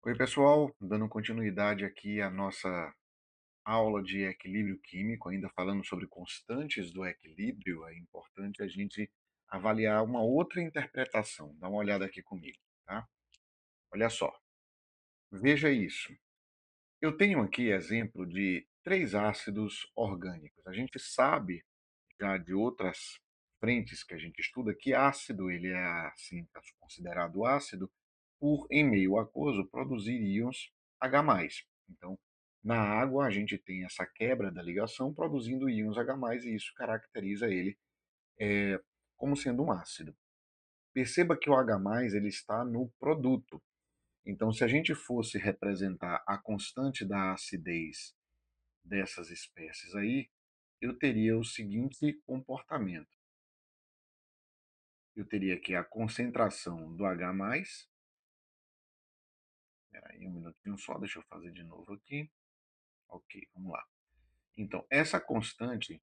Oi, pessoal, dando continuidade aqui à nossa aula de equilíbrio químico, ainda falando sobre constantes do equilíbrio, é importante a gente avaliar uma outra interpretação. Dá uma olhada aqui comigo, tá? Olha só, veja isso. Eu tenho aqui exemplo de três ácidos orgânicos. A gente sabe já de outras frentes que a gente estuda que ácido ele é assim considerado ácido por, em meio aquoso, produzir íons H+. Então, na água, a gente tem essa quebra da ligação produzindo íons H+, e isso caracteriza ele como sendo um ácido. Perceba que o H+, ele está no produto. Então, se a gente fosse representar a constante da acidez dessas espécies aí, eu teria o seguinte comportamento. Eu teria aqui a concentração do H+, espera aí um minutinho só, deixa eu fazer de novo aqui. Ok, vamos lá. Então, essa constante,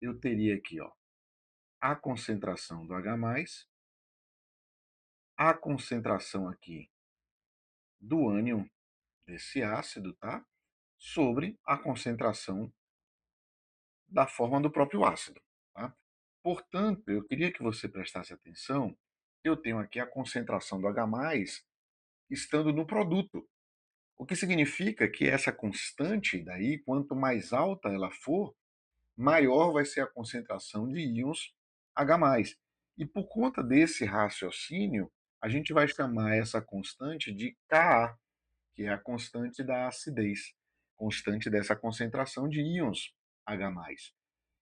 eu teria aqui, ó, a concentração do H+, a concentração aqui do ânion desse ácido, tá? Sobre a concentração da forma do próprio ácido, tá? Portanto, eu queria que você prestasse atenção, eu tenho aqui a concentração do H+, estando no produto. O que significa que essa constante daí, quanto mais alta ela for, maior vai ser a concentração de íons H+. E por conta desse raciocínio, a gente vai chamar essa constante de Ka, que é a constante da acidez, constante dessa concentração de íons H+.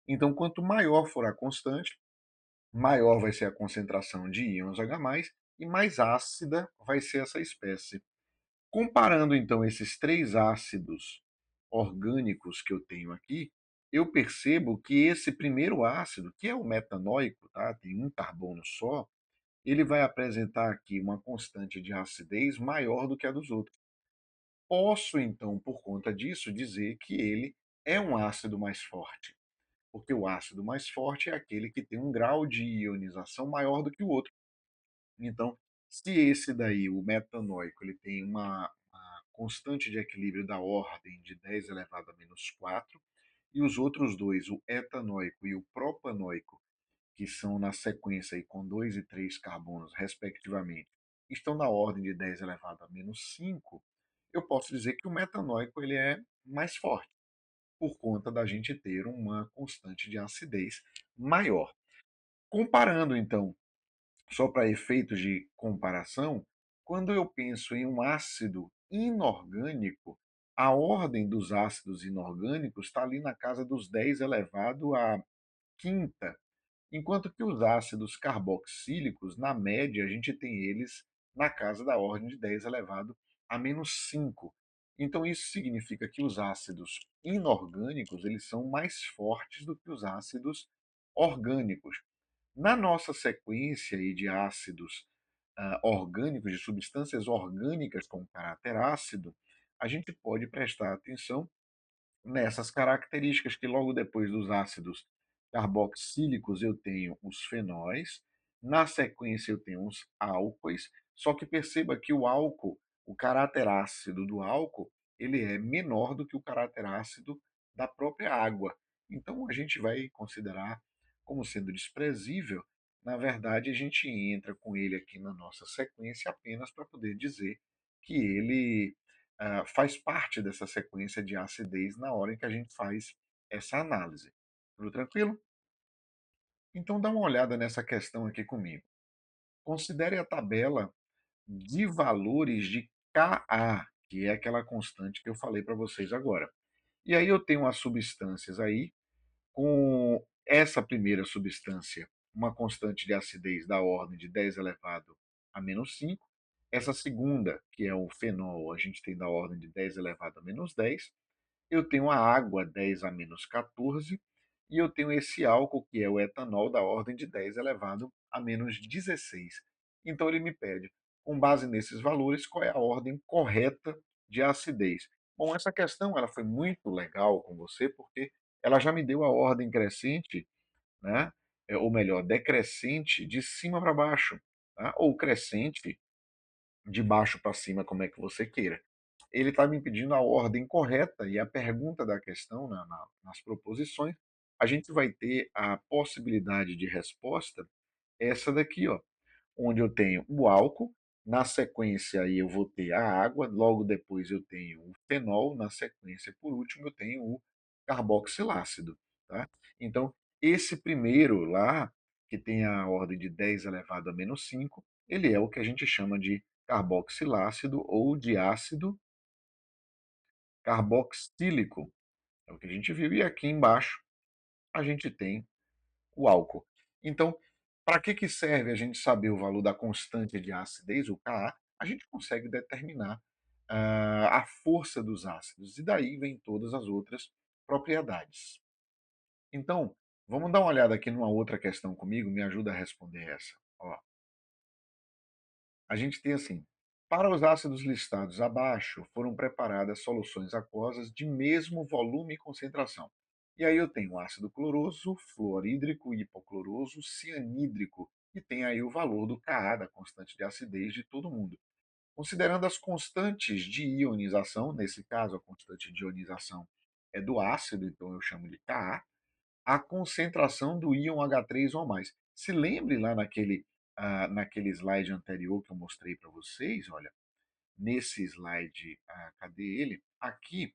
Então, quanto maior for a constante, maior vai ser a concentração de íons H+, e mais ácida vai ser essa espécie. Comparando então esses três ácidos orgânicos que eu tenho aqui, eu percebo que esse primeiro ácido, que é o metanóico, tá? Tem um carbono só, ele vai apresentar aqui uma constante de acidez maior do que a dos outros. Posso então, por conta disso, dizer que ele é um ácido mais forte, porque o ácido mais forte é aquele que tem um grau de ionização maior do que o outro. Então, se esse daí, o metanóico, ele tem uma constante de equilíbrio da ordem de 10 elevado a menos 4, e os outros dois, o etanóico e o propanóico, que são na sequência aí com 2 e 3 carbonos, respectivamente, estão na ordem de 10 elevado a menos 5, eu posso dizer que o metanóico ele é mais forte, por conta da gente ter uma constante de acidez maior. Comparando, então, só para efeitos de comparação, quando eu penso em um ácido inorgânico, a ordem dos ácidos inorgânicos está ali na casa dos 10 elevado à quinta, enquanto que os ácidos carboxílicos, na média, a gente tem eles na casa da ordem de 10 elevado a menos 5. Então isso significa que os ácidos inorgânicos, eles são mais fortes do que os ácidos orgânicos. Na nossa sequência aí de ácidos orgânicos, de substâncias orgânicas com caráter ácido, a gente pode prestar atenção nessas características que logo depois dos ácidos carboxílicos eu tenho os fenóis, na sequência eu tenho os álcoois, só que perceba que o álcool, o caráter ácido do álcool, ele é menor do que o caráter ácido da própria água. Então a gente vai considerar como sendo desprezível. Na verdade, a gente entra com ele aqui na nossa sequência apenas para poder dizer que ele faz parte dessa sequência de acidez na hora em que a gente faz essa análise. Tudo tranquilo? Então dá uma olhada nessa questão aqui comigo. Considere a tabela de valores de Ka, que é aquela constante que eu falei para vocês agora. E aí eu tenho as substâncias aí, com essa primeira substância, uma constante de acidez da ordem de 10 elevado a menos 5. Essa segunda, que é o fenol, a gente tem da ordem de 10 elevado a menos 10. Eu tenho a água 10 a menos 14, e eu tenho esse álcool, que é o etanol, da ordem de 10 elevado a menos 16. Então ele me pede, com base nesses valores, qual é a ordem correta de acidez. Bom, essa questão ela foi muito legal com você, porque ela já me deu a ordem crescente, né? Ou melhor, decrescente de cima para baixo, tá? Ou crescente de baixo para cima, como é que você queira. Ele está me pedindo a ordem correta e a pergunta da questão nas proposições, a gente vai ter a possibilidade de resposta essa daqui, ó, onde eu tenho o álcool, na sequência aí eu vou ter a água, logo depois eu tenho o fenol, na sequência, por último, eu tenho o carboxilácido, tá? Então, esse primeiro lá, que tem a ordem de 10 elevado a menos 5, ele é o que a gente chama de carboxilácido ou de ácido carboxílico. É o que a gente viu. E aqui embaixo a gente tem o álcool. Então, para que serve a gente saber o valor da constante de acidez, o Ka? A gente consegue determinar a força dos ácidos, e daí vem todas as outras propriedades. Então, vamos dar uma olhada aqui numa outra questão comigo, me ajuda a responder essa. Ó, a gente tem assim, para os ácidos listados abaixo, foram preparadas soluções aquosas de mesmo volume e concentração. E aí eu tenho ácido cloroso, fluorídrico, hipocloroso, cianídrico, e tem aí o valor do Ka, da constante de acidez de todo mundo. Considerando as constantes de ionização, nesse caso a constante de ionização é do ácido, então eu chamo de Ka, a concentração do íon H3 ou mais. Se lembre lá naquele slide anterior que eu mostrei para vocês, olha, nesse slide, cadê ele? Aqui,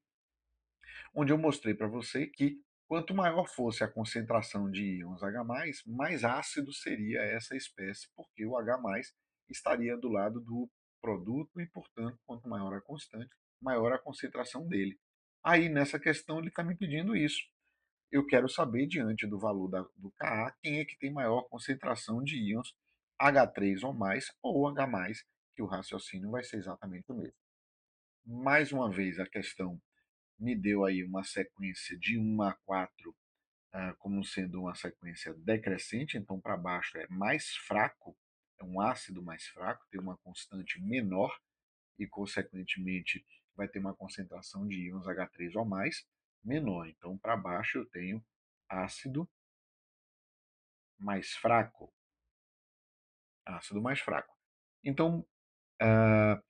onde eu mostrei para você que quanto maior fosse a concentração de íons H+, mais ácido seria essa espécie, porque o H+, estaria do lado do produto e, portanto, quanto maior a constante, maior a concentração dele. Aí, nessa questão, ele está me pedindo isso. Eu quero saber, diante do valor do Ka, quem é que tem maior concentração de íons H3 ou mais, ou H+, que o raciocínio vai ser exatamente o mesmo. Mais uma vez, a questão me deu aí uma sequência de 1 a 4, como sendo uma sequência decrescente, então para baixo é mais fraco, é um ácido mais fraco, tem uma constante menor e, consequentemente, vai ter uma concentração de íons H3 ou mais menor. Então, para baixo eu tenho ácido mais fraco, ácido mais fraco. Então, ah,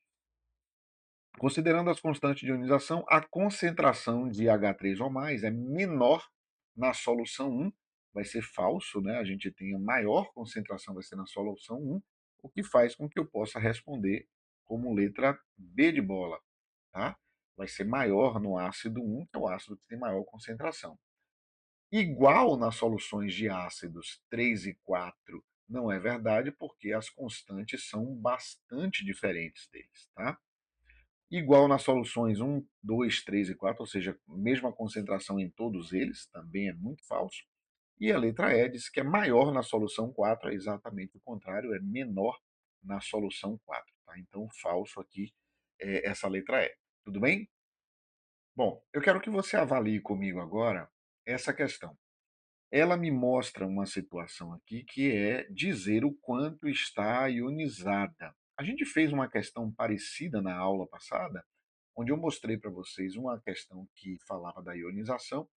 considerando as constantes de ionização, a concentração de H3 ou mais é menor na solução 1, vai ser falso, né? A gente tem a maior concentração, vai ser na solução 1, o que faz com que eu possa responder como letra B de bola, tá? Vai ser maior no ácido 1, que é o ácido que tem maior concentração. Igual nas soluções de ácidos 3 e 4 não é verdade, porque as constantes são bastante diferentes deles, tá? Igual nas soluções 1, 2, 3 e 4, ou seja, mesma concentração em todos eles, também é muito falso. E a letra E diz que é maior na solução 4, é exatamente o contrário, é menor na solução 4. Tá? Então, falso aqui é essa letra E. Tudo bem? Bom, eu quero que você avalie comigo agora essa questão. Ela me mostra uma situação aqui que é dizer o quanto está ionizada. A gente fez uma questão parecida na aula passada, onde eu mostrei para vocês uma questão que falava da ionização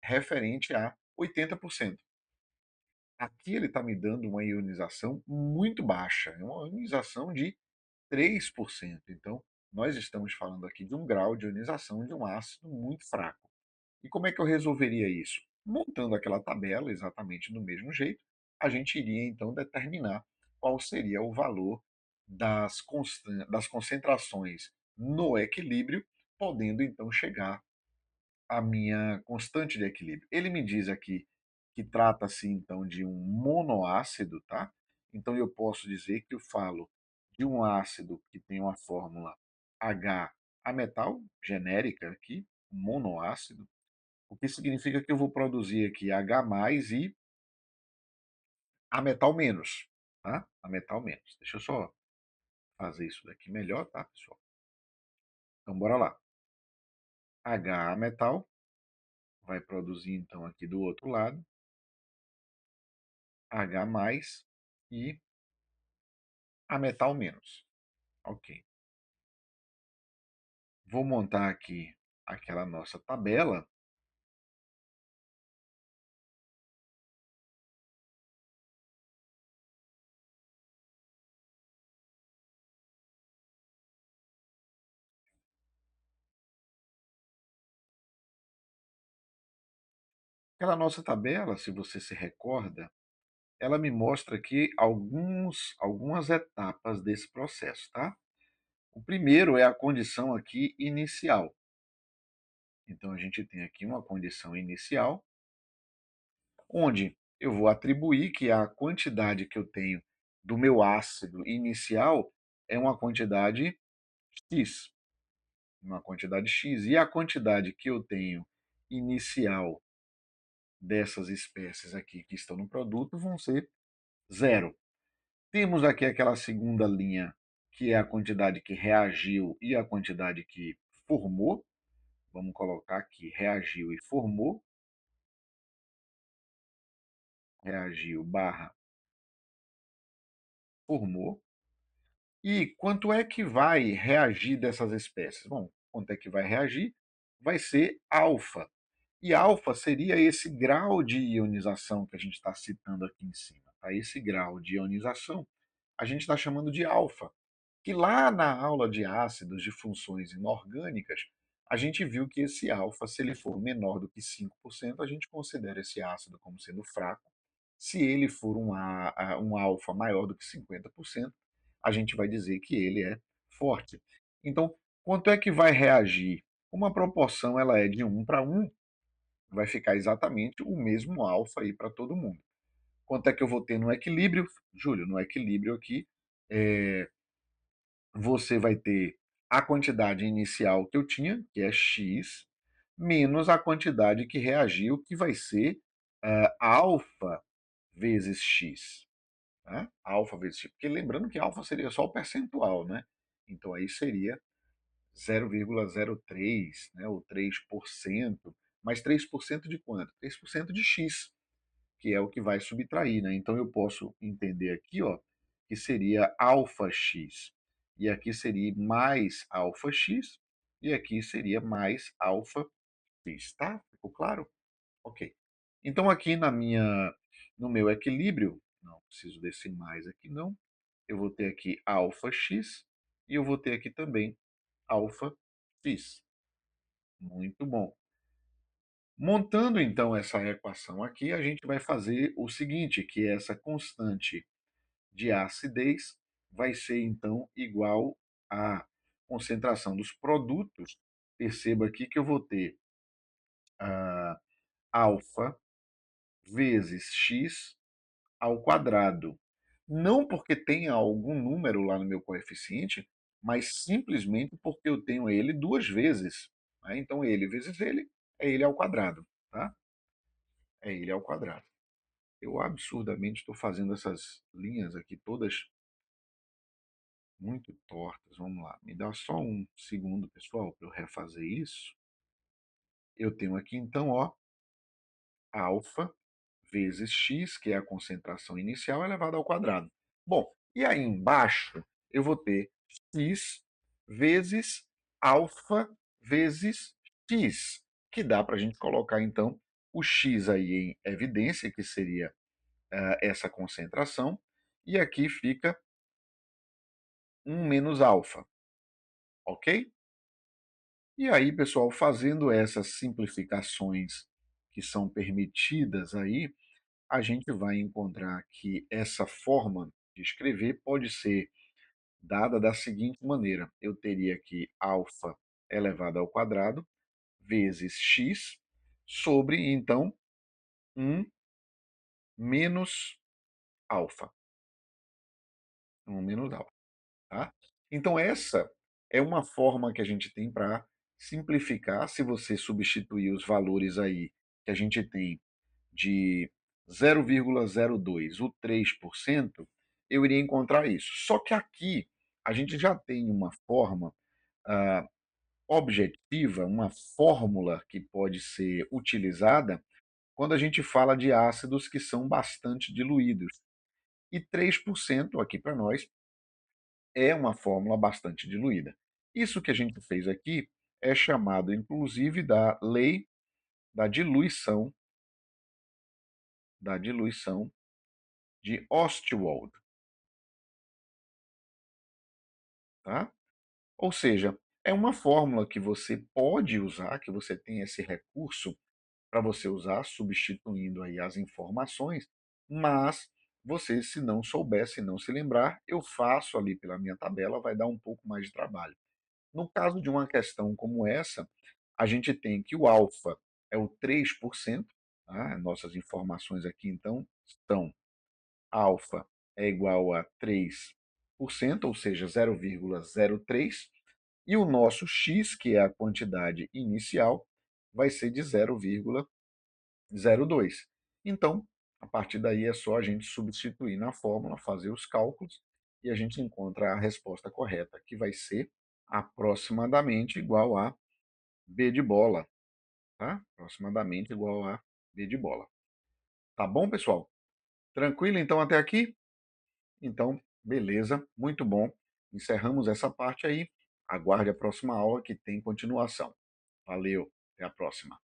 referente a 80%. Aqui ele está me dando uma ionização muito baixa, é uma ionização de 3%. Então, nós estamos falando aqui de um grau de ionização de um ácido muito fraco. E como é que eu resolveria isso? Montando aquela tabela exatamente do mesmo jeito, a gente iria então determinar qual seria o valor das concentrações no equilíbrio, podendo então chegar à minha constante de equilíbrio. Ele me diz aqui que trata-se então de um monoácido, tá? Então eu posso dizer que eu falo de um ácido que tem uma fórmula H a metal genérica aqui, monoácido, o que significa que eu vou produzir aqui H mais e A metal menos, tá? A metal menos. Deixa eu só fazer isso daqui melhor, tá, pessoal? Então, bora lá. H metal vai produzir, então, aqui do outro lado, H mais e A metal menos. Ok. Vou montar aqui aquela nossa tabela. Aquela nossa tabela, se você se recorda, ela me mostra aqui algumas etapas desse processo, tá? O primeiro é a condição aqui inicial. Então, a gente tem aqui uma condição inicial, onde eu vou atribuir que a quantidade que eu tenho do meu ácido inicial é uma quantidade X, uma quantidade X, e a quantidade que eu tenho inicial dessas espécies aqui que estão no produto vão ser zero. Temos aqui aquela segunda linha, que é a quantidade que reagiu e a quantidade que formou. Vamos colocar aqui reagiu e formou. Reagiu barra formou. E quanto é que vai reagir dessas espécies? Bom, quanto é que vai reagir? Vai ser alfa. E alfa seria esse grau de ionização que a gente está citando aqui em cima. Tá? Esse grau de ionização a gente está chamando de alfa. Que lá na aula de ácidos de funções inorgânicas, a gente viu que esse alfa, se ele for menor do que 5%, a gente considera esse ácido como sendo fraco. Se ele for um alfa maior do que 50%, a gente vai dizer que ele é forte. Então, quanto é que vai reagir? Uma proporção ela é de 1 para 1, vai ficar exatamente o mesmo alfa aí para todo mundo. Quanto é que eu vou ter no equilíbrio? Júlio, no equilíbrio aqui, é, você vai ter a quantidade inicial que eu tinha, que é x, menos a quantidade que reagiu, que vai ser alfa vezes x. Né? Alfa vezes x. Porque lembrando que alfa seria só o percentual, né? Então aí seria 0,03, né? Ou 3%. Mas 3% de quanto? 3% de x, que é o que vai subtrair, né? Então eu posso entender aqui, ó, que seria alfa x, e aqui seria mais alfa x, e aqui seria mais alfa x, tá? Ficou claro? Ok. Então aqui no meu equilíbrio, não preciso desse mais aqui não, eu vou ter aqui alfa x, e eu vou ter aqui também alfa x. Muito bom. Montando então essa equação aqui, a gente vai fazer o seguinte, que essa constante de acidez vai ser então igual à concentração dos produtos. Perceba aqui que eu vou ter alfa vezes x ao quadrado. Não porque tenha algum número lá no meu coeficiente, mas simplesmente porque eu tenho ele duas vezes. Né? Então, ele vezes ele é ele ao quadrado. Tá? É ele ao quadrado. Eu absurdamente estou fazendo essas linhas aqui todas muito tortas. Vamos lá. Me dá só um segundo, pessoal, para eu refazer isso. Eu tenho aqui, então, ó, alfa vezes x, que é a concentração inicial, elevado ao quadrado. Bom, e aí embaixo eu vou ter x vezes alfa vezes x, que dá para a gente colocar, então, o x aí em evidência, que seria essa concentração, e aqui fica 1 menos alfa, ok? E aí, pessoal, fazendo essas simplificações que são permitidas aí, a gente vai encontrar que essa forma de escrever pode ser dada da seguinte maneira. Eu teria aqui alfa elevado ao quadrado vezes x sobre, então, 1 menos alfa. 1 menos alfa. Tá? Então, essa é uma forma que a gente tem para simplificar. Se você substituir os valores aí que a gente tem de 0,02, o 3%, eu iria encontrar isso. Só que aqui a gente já tem uma forma ah, objetiva, uma fórmula que pode ser utilizada quando a gente fala de ácidos que são bastante diluídos. E 3% aqui para nós é uma fórmula bastante diluída. Isso que a gente fez aqui é chamado, inclusive, da lei da diluição, de Ostwald. Tá? Ou seja, é uma fórmula que você pode usar, que você tem esse recurso para você usar, substituindo aí as informações, mas você, se não souber, se não se lembrar, eu faço ali pela minha tabela, vai dar um pouco mais de trabalho. No caso de uma questão como essa, a gente tem que o alfa é o 3%, tá? Nossas informações aqui, então, estão alfa é igual a 3%, ou seja, 0,03, e o nosso x, que é a quantidade inicial, vai ser de 0,02. Então, a partir daí é só a gente substituir na fórmula, fazer os cálculos, e a gente encontra a resposta correta, que vai ser aproximadamente igual a B de bola, tá? Aproximadamente igual a B de bola. Tá bom, pessoal? Tranquilo então até aqui? Então, beleza, muito bom. Encerramos essa parte aí. Aguarde a próxima aula que tem continuação. Valeu, até a próxima.